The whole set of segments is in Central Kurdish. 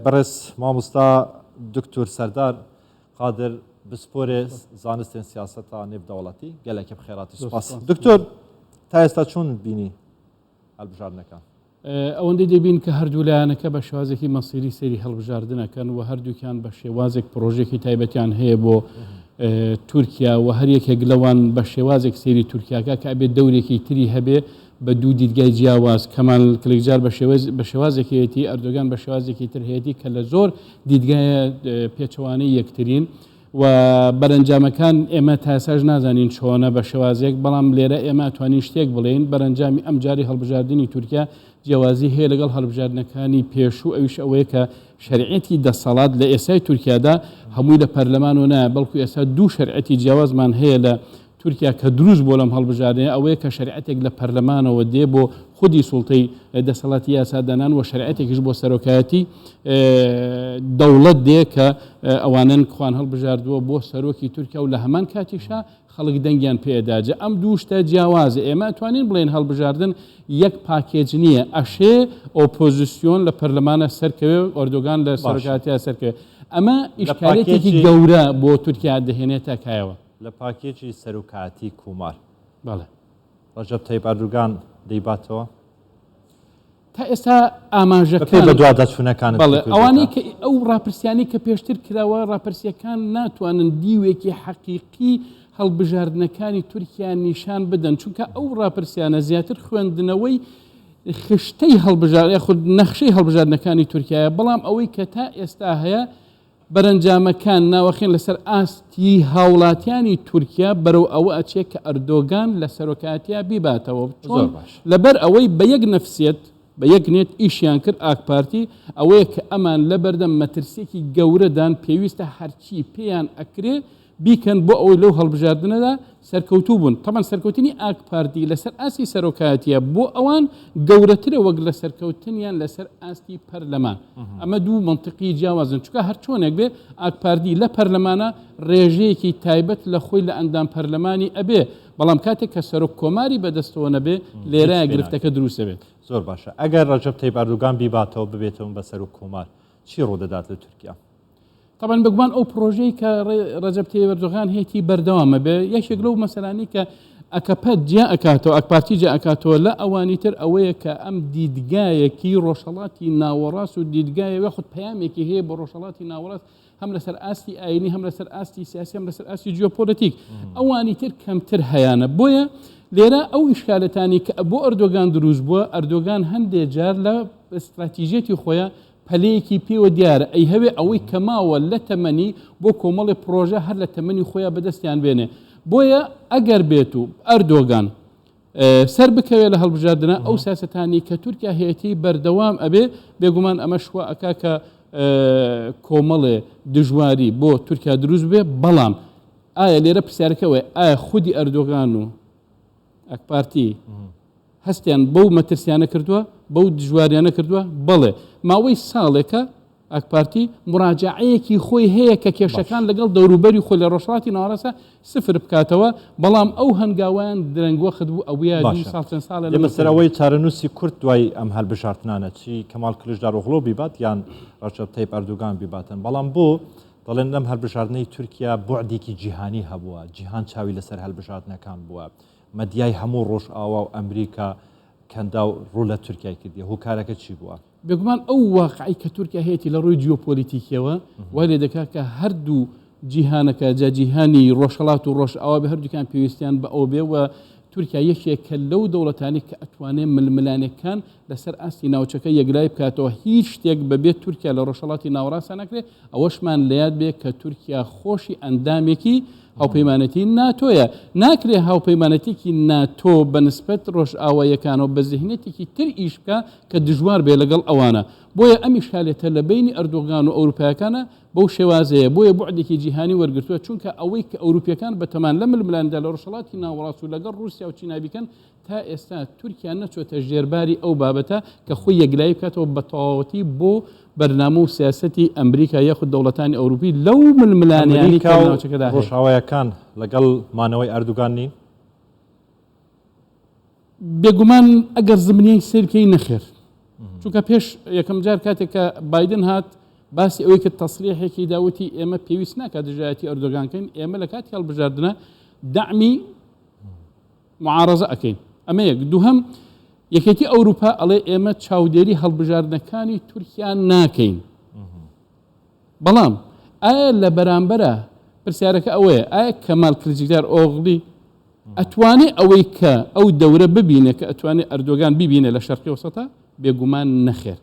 بەڕێز مامۆستا دکتۆر سەردار قادر بسپۆرێ زانستێن سیاسەتا نێودەوڵەتی گەلێکی بخێراتی سوپاس. دکتۆر تا ئێستا چۆن بینی هەڵبژاردنەکان؟ ئەوەندەی دەبین کە هەردوو لایەنەکە بە شێوازێکی مەسیری سەیری هەڵبژاردنەکەن و هەردووکیان بە شێوازێک پرۆژێکی تایبەتیان هەیە بۆ تورکیا و هەر یەکێک لەوان بە شێوازێک سەیری تورکیاکە کە ئەبێت دەورێکی تری هەبێ بە دوو دیدگای جیاواز. کەمال کلێکجار بە شێوازێکیەتی، ئەردۆگان بە شێوازێکی تر هەیەی کە لە زۆر دیدگایە پێچەوانەی یەکترین و بەرەنجامەکان ئێمە تاساژ نازانین چۆنە بە شێوازێک، بەڵام لێرە ئێمە توانین شتێک بڵێن بەرەنجامی ئەم جاری هەڵبژاردننی تورکیا جیاوازی هەیە لەگەڵ هەڵبژاردنەکانی پێشوو، ئەویش ئەوەیە کە شەریعەتی دەسەڵات لە ئێستای تورکیادا هەمووی لە پەرلەمان و نایە، بەڵکو ئێستا دوو شەریعەتی جیاوازمان هەیە لە تورکیا کە دروست بۆ لەم هەڵبژاردنە، ئەوەیە کە شەریعەتێک لە پەرلەمانەوە دێ بۆ خودی سوڵتەی دەسەڵاتی یاسادانان و شەریعەتێکیش بۆ سەرۆکایەتی دەوڵەت دێ کە ئەوانن خوان هەڵبژاردووە بۆ سەرۆکی تورکیا و لە هەمان کاتیشا خەڵک دەنگیان پێداجە. ئەم دوو شتە جیاوازە. ئێمە توانین بڵێن هەڵبژاردن یەک پاکێج نییە، ئەشێ ئۆپۆزیسیۆن لە پەرلەمانە سەرکەوێ ئۆردۆگان لە سەرۆکاتیا سەرکەوێ. ئەمە ئیشکالێتێکی گەورە بۆ تورکیا دەهێنێتە کایەوە لە پاکێجی سەرۆکاتی کومار. بەڵێ ڕەجەب تەیب ئەردوغان دەیباتەوە تا ئێستا ئاماژەکان بە دووادەچوونەکان ئەوانەی کە ئەو ڕاپرسیانی کە پێشتر کراوە ڕاپرسیەکان ناتوانن دیوێکی حەقیقی هەڵبژاردنەکانی تورکیا نیشان بدەن، چونکە ئەو ڕاپرسیانە زیاتر خوێندنەوەی خشتەی هەڵبژاردن خود نەخشەی هەڵبژاردنەکانی تورکیایە، بەڵام ئەوەی کە تا ئێستا هەیە بەرەنجامەکان ناوەخێن لەسەر ئاستی هاوڵاتیانی تورکیا بەرەو ئەوە ئەچێت کە ئەردۆگان لە سەرۆکاتیا بیباتەوە، چۆن لەبەر ئەوەی بە یەک نەفسیەت بە یەک نێت ئیشیان کرد ئاکپارتی ئەوەیە کە ئەمان لە بەردەم مەترسێکی گەورەدان پێویستە هەرچی پێیان ئەکرێ بیکەن بۆ ئەوەی لەو هەڵبژاردنەدا سەرکەوتوو بوون. تەمان سەرکەوتنی ئاکپارتی لەسەر ئاسی سەرۆکایەتیە بۆ ئەوان گەورەترە وەک لە سەرکەوتنیان لەسەر ئاستی پەرلەمان. ئەمە دوو منطقی جیاوازن، چونکە هەر چۆنێک بێ ئاکپارتی لە پەرلەمانە ڕێژەیەکی تایبەت لە خۆی لە ئەندام پەرلەمانی ئەبێ، بەڵام کاتێک کە سەرۆک کۆماری بەدەستەوە نەبێ لێرایە گرفتەکە دروستە بێت. زۆر باشە. ئەگەر ڕەجەب تەیب ئەردوغان بیباتەوە ببێتەوە بە سەرۆک کۆمار چی ڕوودەدات لە تورکیا؟ طبعا بگومان ئەو پرۆژەی کە ڕەجەب تەیب ئەردوغان هێتی بەردەوامە بێ، یەکێک لەو مەسەلانی کە ئەکەپەت جیا ئەکاتەوە ئاکپارتی جیا ئەکاتەوە لە ئەوانی تر ئەوەیە کە ئەم دیدگایەکی ڕۆژهەڵاتی ناوەڕاست و دیدگایە خود پەیامێکی هەیە بۆ ڕۆژهەڵاتی ناوەڕاست، هەم لەسەر ئاستی ئاینی، هەم لەسەر ئاستی سیاسی، هەم لەسەر ئاستی جیۆپۆلیتیک. ئەوانی تر کەمتر هەیانە. بۆیە لێرە ئەو ئیشکالەتانی کە بۆ ئەردۆگان دروست بووە، ئەردۆگان هەندێک جار لە استراتیژێتی خۆیان پەلەیەکی پێوە دیارە، ئەی هەوێ ئەوەی کەماوە لە تەمەنی بۆ کۆمەڵی پرۆژە هەر لە تەمەنی خۆیان بەدەستیان بێنێ. بۆیە ئەگەر بێت و ئەردۆگان سەر بکەوێت لە هەڵبژاردنە ئەو سیاسەتانی کە تورکیا هەیەتی بەردەوام ئەبێ، بێگومان ئەمە شوە ئەکا کە کۆمەڵێ دژواری بۆ تورکیا دروست بێ. بەڵام ئایا لێرە پرسیارەکەوەی ئایا خودی ئەردۆگان و ئاکپارتی هەستیان بەو مەترسیانە کردووە، بەو دژواریانە کردووە؟ بەڵێ ماوەی ساڵێکە ئاکپارتی مراجعەیەکی خۆی هەیە کە کێشەکان لەگەڵ دەوروبەری خۆی لە ڕۆژهەڵاتی ناوەڕاستە سفر بکاتەوە، بەڵام ئەو هەنگاویان درەنگوەخت بوو ئەوەیە چەند ساڵە لەمەسەرەوەی چارەنووسی کورد دوای ئەم هەڵبژاردنانە چی کەمال کلژداروغڵۆ بیبات یان ڕەجەب تەیب ئەردوغان بیباتن، بەڵام بۆ دەڵێن لەم هەڵبژاردنەی تورکیا بوعدێکی جیهانی هەبووە، جیهان چاوی لەسەر هەڵبژاردنەکان بووە، مەدیای هەموو ڕۆژئاوا و ئەمریکا کەندا و ڕوو لە تورکای کردی. هۆکارەکە چی بووە؟ بێگومان ئەو واقعی کە تورکیا هەیەی لە ڕووی جیۆپۆلیتیکیەوە وای لێ دەکات کە هەردوو جیهانەکە جیهانی ڕۆژهەڵات و ڕۆژئاوا بە هەردووکیان پێویستیان بە ئەو بێ و تورکیا یەکێکە لەو دەوڵەتانی کە ئەتوانێت ململانەکان لەسەر ئاستی ناوچەکە یەکلای بکاتەوە. هیچ شتێک بەبێت تورکیا لە ڕۆژهەڵاتی ناوەڕاستە نەکرێت. ئەوەشمان لەیاد بێ کە تورکیا خۆشی ئەندامێکی هاوپەیمانەتی ناتۆیە، ناکرێت هاوپەیمانەتێکی ناتۆ بەنسبەت ڕۆژئاواییەکانەوە بە زیهنێتێکی تر ئیش بکە کە دژوار بێ لەگەڵ ئەوانە. بۆیە ئەم ئیشکالێتە لە بینی ئەردۆغان و ئەوروپایەکانە بەو شێوازەیە، بۆیە بوعدێکی جیهانی وەرگرتووە، چونکە ئەوەی کە ئەوروپیەکان بەتەمان لە ململاندا لە ڕۆژهەڵاتی ناوەڕاست و لەگەڵ رووسیا و چینا بیکەن، تا ئێستا تورکیا نەچۆتە ژێرباری ئەو بابەتە کە خۆی یەکلایی بکاتەوە بە تەواوەتی بۆ بەرنامە و سیاسەتی ئەمریکا یاخود دەوڵەتانی ئەوروپی لەو ململانیانی کە ناوچەکەدا هەیە. ڕۆژئاواییەکان لەگەڵ مانەوەی ئەردوغان نین؟ بێگومان ئەگەر زمینەی سیر بکەی نەخێر، چونکە پێش یەکەم جار کاتێک کە بایدن هات باسی ئەوەی کە تەسریحێکی داوتی ئێمە پێویست ناکات دژایەتی ئەردۆگانکەین ئێمە لە کاتی هەڵبژاردنە دعمی معارەزە ئەەکەین ئەمە یەک دووهەم یەکێتی ئەوروپا ئەڵێ ئێمە چاودێری هەڵبژاردنەکانی تورکیان ناکەین بەڵام ئایا لە بەرامبەرە پرسیارەکە ئەوەیە ئایا کەمال کلجیکدار ئۆغڵی ئەتوانێ ئەوەی کە ئەو دەورە ببینێ کە ئەتوانێت ئەردۆگان ببینێ لە شەرقی وسەتا بێگومان نەخێر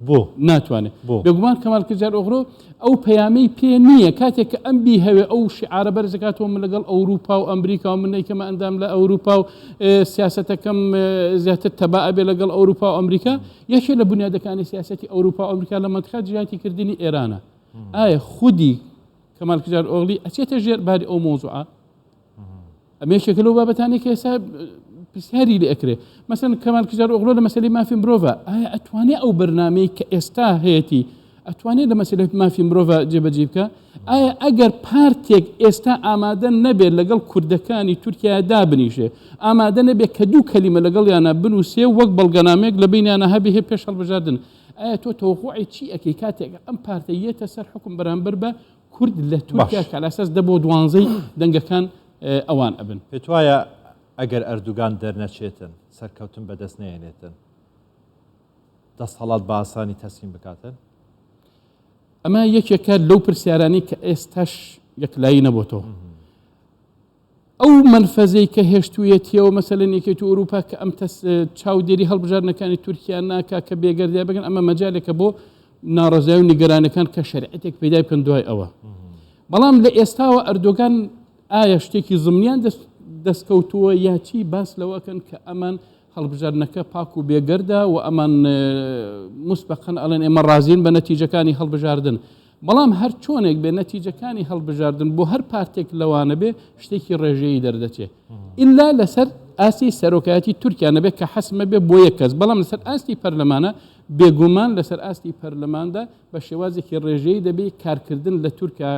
بۆ ناتوانێت بێگومان کەمال کلجار ئۆغڵۆ ئەو پەیامەی پێ نییە کاتێک کە ئەم بی هەوێ ئەو شعارە بەرزەکاتەوە من لەگەڵ ئەوروپا و ئەمریکا و منەیکەمە ئەندام لە ئەوروپا و سیاسەتەکەم زیاتر تەباع بێ لەگەڵ ئەوروپا و ئەمریکا یەکێ لە بنیادەکانی سیاسەتی ئەوروپا و ئەمریکا لە منتیقا جیهاتی کردنی ئێرانە ئایا خودی کەمال کلجار ئۆغڵی ئەچێتە ژێر باری ئەو مۆزوعە ئەمێشێکە لەو بابەتانی کە ئێستا پرسیاری لێ ئەکرێ مەسەن کەمال کلجار ئۆغڵۆ لە مەسەلەی مافی مرۆڤ ئایا ئەتوانێت ئەو بەرنامەی کە ئێستا هەیەی ئەتوانێت لە مەسەلەی مافی مرۆڤ جێبەجێ بکە ئایا ئەگەر پارتێک ئێستا ئامادە نەبێت لەگەڵ کوردەکانی تورکیا دابنیشێ ئامادە نەبێت کە دوو کەلیمە لەگەڵ یانە بنووسێ وەک بەڵگەنامێک لە بینیانە هەبێ هێ پێش هەڵبژاردن ئایا تۆ تەوەقوعی چی ئەەکەی کاتێک ئەم پارتەیەتە سەر حکم بەرامبەر بە کورد لە تورکیا کە لەساس دەبۆ دوانزەی دەنگەکان ئەوان ئەبن پێت وایە ئەگەر ئەردوگان دەرنەچێتن سەرکەوتن بەدەست نێنێتن دەسەڵات بە ئاسانی تەسلیم بکاتن ئەمە یەکێکە لەو پرسیارانی کە ئێستاش یەکلایی نەبووتەوە ئەو منفەزەی کە هێشتوویەتیەوە مەسەلەن یەکێت و ئەوروپا کە ئەم چاودێری هەڵبژاردنەکانی تورکیا ناکا کە بێگەردیا بگەن ئەمە مەجالێکە بۆ ناڕەزای و نیگەرانەکان کە شەریعەتێک پەیدا بکەن دوای ئەوە بەڵام لە ئێستاوە ئەردۆگان ئایا شتێکی زمنیان دەستکەوتووە یاچی باس لەوەکەن کە ئەمان هەڵبژاردنەکە پاک و بێگەردە و ئەمان مستبقەن ئەڵێن ئێمە ڕازین بە نەتیجەکانی هەڵبژاردن بەڵام هەر چۆنێک بێ نەتیجەکانی هەڵبژاردن بۆ هەر پارتێک لەوانە بێ شتێکی ڕێژەیە دەردەچێت ئللا لەسەر ئاسی سەرۆکایەتی تورکیا نەبێت کە حەسمە بێ بۆ یەک کەس بەڵام لەسەر ئاستی پەرلەمانە بێگومان لەسەر ئاستی پەرلەماندا بە شێوازێکی ڕێژەیە دەبێت کارکردن لە تورکیا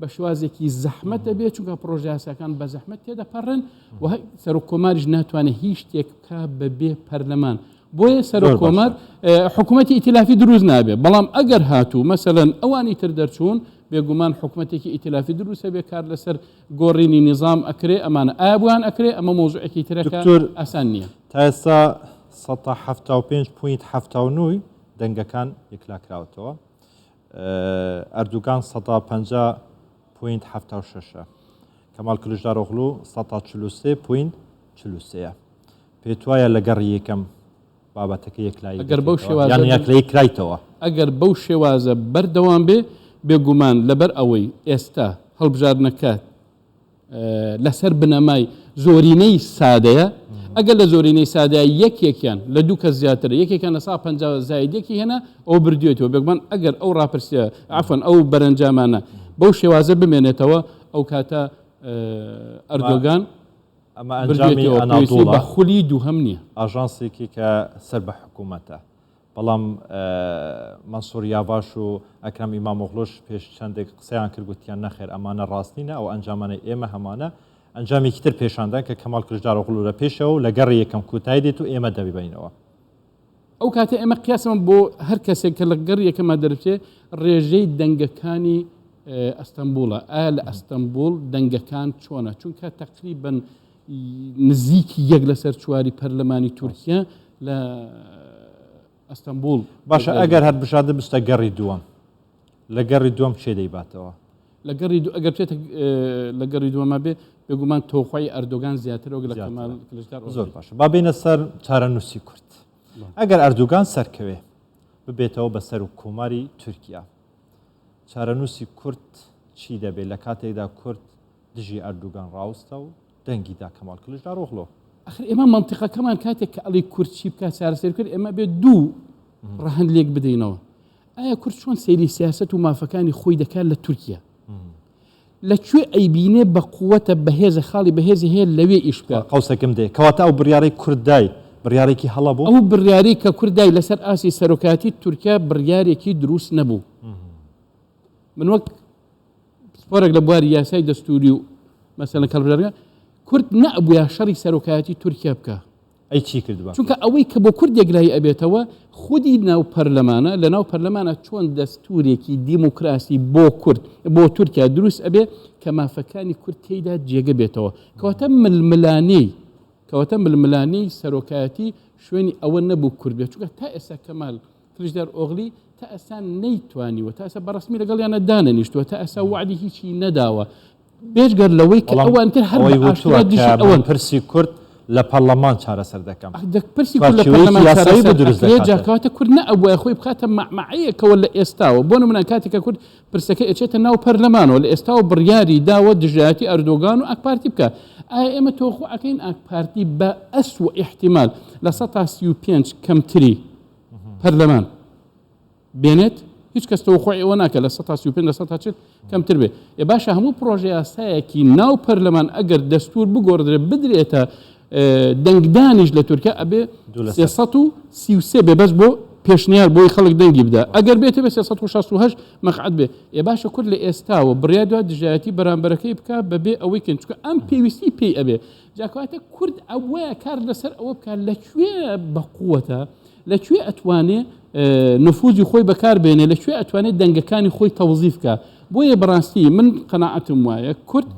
بە شوازێکی زەحمەت دەبێت چونکە پرۆژە یاساکان بە زەحمەت تێدەپەڕن و سەرۆک کۆماریش ناتوانێت هیچ شتێک بکە بەبێ پەرلەمان بۆیە سەرۆک کۆمار حکوومەتی ئیتیلافی دروست نابێت بەڵام ئەگەر هاتوو مەسەلەن ئەوانی تر دەرچوون بێگومان حکوومەتێکی ئیتیلافی دروستە بێ کار لەسەر گۆڕینی نظام ئەکرێ ئەمانە ئایا بوان ئەکرێ ئەمە مۆزوعێکی ترەکە ئاسان نییە تا ئێستا 175.79 دەنگەکان یەکلاکراوەتەوە ئەردوگان 150.76 کەمال کلجدار ئۆغڵو 143.43 پێت وایە لەگەڕ یەکەم بابەتەکە یەکلایی یەکلایی کرایتەوە ئەگەر بەو شێوازە بەردەوام بێ بێگومان لەبەر ئەوەی ئێستا هەڵبژاردنەکە لەسەر بنەمای زۆرینەی سادەیە ئەگەر لە زۆرینەی سادەیە یەکێکیان لە دوو کەس زیاتر یەکێکیان لە 150 زایدێکی هێنا ئەو بردوێتەوە بێگومان ئەگەر ئەو ڕاپرسیە عفەن ئەو بەرەنجامانە بەو شێوازە بمێنێتەوە ئەو کاتە ئەردۆگان ئەمە ئەنجامی ئەنادوڵە بە خولی دووهەم نییە ئاژانسێکی کە سەر بە حکوومەتە بەڵام مەنسوور یاڤاش و ئەکرەم ئیمامۆغڵۆش پێش چەندێک قسەیان کرد گوتیان نەخێر ئەمانە ڕاستینە ئەو ئەنجامانەی ئێمە هەمانە ئەنجامێکی تر پێشاندان کە کەمال کلجدار ئۆغڵو لە پێشەوە و لەگەڕ یەکەم کوتای دێت و ئێمە دەبینەوە ئەو کاتە ئێمە قیاسمان بۆ هەر کەسێک کە لەگەڕ یەکەمە دەرچێ ڕێژەی دەنگەکانی ئەستەمبوڵە ئایا لە ئەستەمبول دەنگەکان چۆنە چونکە تقریبن نزیکی یەک لەسەر چواری پەرلەمانی تورکیا لە ئەستەمبول باشە ئەگەر هەر بژادە بستە گەڕی دووەم لە گەڕی دووەم چێ دەیباتەوە ئەگەر بچێت لە گەڕی دووەمە بێ بێگومان تۆخوای ئەردۆگان زیاترەوە لە کەمال کلجدار زۆر باشە با بینە سەر چارەنووسی کورد ئەگەر ئەردوگان سەرکەوێ ببێتەوە بەسەر و کۆماری تورکیا چارەنووسی کورد چی دەبێت لە کاتێکدا کورد دژی ئەردوگان ڕاوستە و دەنگیدا کەمال کلجدار ئۆغڵۆ ئەخر ئێمە منتیقەکەمان کاتێک کە ئەڵی کورد چی بکات چارەسەر کرد ئێمە بێت دوو ڕەهەند لێک بدەینەوە ئایا کورد چۆن سەیری سیاسەت و مافەکانی خۆی دەکات لە تورکیا لەکوێ ئەیبینێ بە قووەتە بەهێزە خاڵی بەهێزی هەیە لەوێ ئیش بکە قەوسەکەم دێ کەواتە ئەو بڕیارەی کوردای بڕیارێکی هەڵە بوو ئەو بڕیاری کە کوردای لەسەر ئاسی سەرۆکاتی تورکیا بڕیارێکی دروست نەبوو من وەک سپۆرێک لە بواری یاسای دەستوری و مەسەلەن کەڵبژاردنەکە کورد نەبووە شەڕی سەرۆکایەتی تورکیا بکە ئەی چی کردووە چونکە ئەوەی کە بۆ کوردێک لای ئەبێتەوە خودی ناو پەرلەمانە لە ناو پەرلەمانە چۆن دەستورێکی دیموکراسی بۆ کورد بۆ تورکیا دروست ئەبێ کە مافەکانی کورد تێیدا جێگە بێتەوە کەواتە ململانەی سەرۆکایەتی شوێنی ئەوە نەبوو کورد بێت چونکە تا ئێستا کەمال کلژدار ئۆغڵی تا ئێستا نەیتوانیوە تا ئێستا بەڕسمی لەگەڵیانە دانەنیشتووە تا ئێستا وعدی هیچی نەداوە بێژگەر لەوەی کە ئەوانتر هەر ئەوەن پرسی کورد لە پەرلەمان چارەسەر دەکەم پرسی کورد لە پەرلەمان جاکەواتە کورد نەبووە خۆی بخاتە مەعمەعەیەکەوە لە ئێستاوە بۆ نمونە کاتێکە کورد پرسەکە ئەچێتە ناو پەرلەمانەوە لە ئێستاوە بڕیاری داوە دژایەتی ئەردۆگان و ئاک پارتی بکە ئایا ئێمە تۆخۆ ئەکەین ئاک پارتی بە ئەسوە احتیمال لە 135 کەمتری پەرلەمان بێنێت هیچ کەس تۆ خۆی ئەوە ناکە لە 135 لە 140 کەمتر بێ باشە هەموو پرۆژه یاسایەکی ناو پەرلەمان ئەگەر دەستور بگۆڕدرێت بدرێتە دەنگدانیش لە تورکیا ئەبێ 333 بێ بەس بۆ پێشنیار بۆی خەڵک دەنگی بدە ئەگەر بێتە بە 368 مەقعد بێ باشە کورد لە ئێستاوە بڕیار دوات دژایەتی بەرامبەرەکەی بکە بەبێ ئەوەی کەن چونکە ئەم پێویستی پێی ئەبێ جاکەواتە کورد ئەوەیە کار لەسەر ئەوە بکات لەکوێ بەقووەتە لەکوێ ئەتوانێ نفوذی خۆی بەکار بێنێ لەکوێ ئەتوانێت دەنگەکانی خۆی تەوزیف بکە بۆیە بەڕاستی من قەناعەتم وایە کورد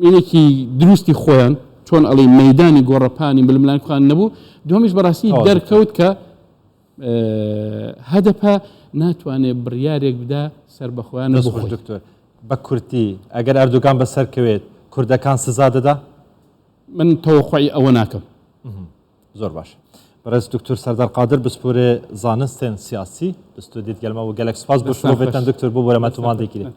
منێکی دروستی خۆیان چۆن ئەڵێ مەیدانی گۆڕەپانی ململان خوان نەبوو دومیش بەڕاستی دەرکەوت کە هەدەپە ناتوانێت بڕیارێک بدا سەر بەخۆیان دکتۆر بە کورتی ئەگەر ئەردوگان بەسەرکەوێت کوردەکان سزا دەدا من تەوەقعی ئەوە ناکەم زۆر باش بەڕێز دکتۆر سەردار قادر بسپۆرێ زانستên سیاسی دەستۆ دیت گەلمە و گەلێک سپاس بۆ شۆڤێتان دکتۆر بۆ بۆرەمەتومان دەکرێت